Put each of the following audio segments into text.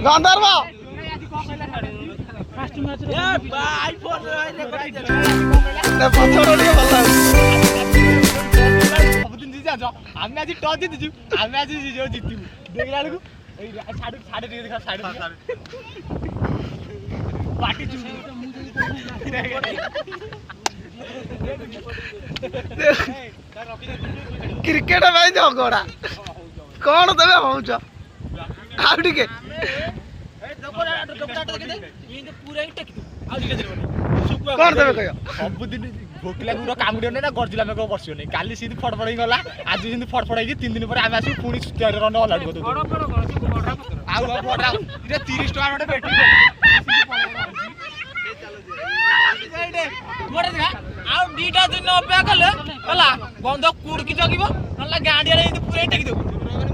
गंधर्व आम आज टॉस जीतु आम आज जीतू देखला बेलू साढ़े देखा साढ़े पार्टी क्रिकेट में झगड़ा कौन तबे होउछ आउ टिके कौन तबे कहियो सबुदिन भोकला गुरो कामुडियो ना गर्जिला में को बसियो नै काली सीधी फडफडाई गला आज सीधी फडफडाई कि 3 दिन पर आमे आसी पुनी 13 रन हलाड गदो आउ बडा इरे 30 टका मटे बेटी मोरे देखा आउ दीटा दिन अपेक्षा कले हला बंद कुडकी जगिबो नला गांडिया रे पूरे टेकी दो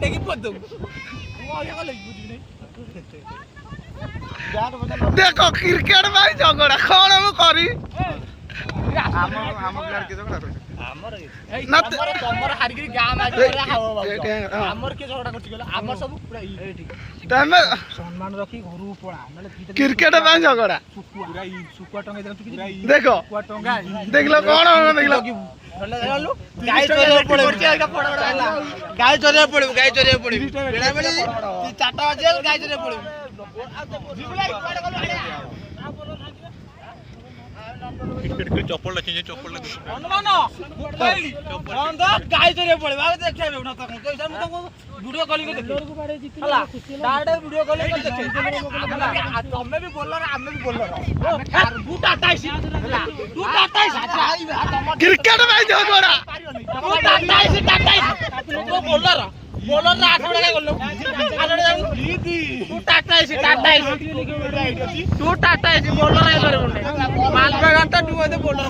टेकी पोद दो ओया कले बुझी नै देखो क्रिकेट में झगड़ा कौन हम करी हम प्लेयर के झगड़ा करछ हमर तमर हारि के गाम आज हाव बाबू हमर के झगड़ा करछ गेला हमर सब पूरा तमे सम्मान रखी घरु पळा नले क्रिकेट में झगड़ा पूरा ई सुकुआ टंगे देखो सुकुआ टंगा देखलो कौन हम देखलो गाय चोरे पड़े गाय चोरे पड़े गाय चोरे पड़े बेला बेली 4टा बजे गाय चोरे पड़े चप्पल लगे चप्पल लगे अनुमान मोबाइल बंद गाय चोरे पड़े बाबू देखबे न त कैसा म त वीडियो कॉलिंग देख हला डायरेक्ट वीडियो कॉलिंग कर देख तमे भी बोलर आमे भी बोलर तू टाटा सी हला तू टाटा सी क्रिकेट में झगड़ा तू टाटा सी तू बोलर बोलर ना आठवडा काय बोललो आठवडा जाऊ तू टाटा सी तू टाटा सी बोलर काय करे बोलले माल पे घंटा तू बोलर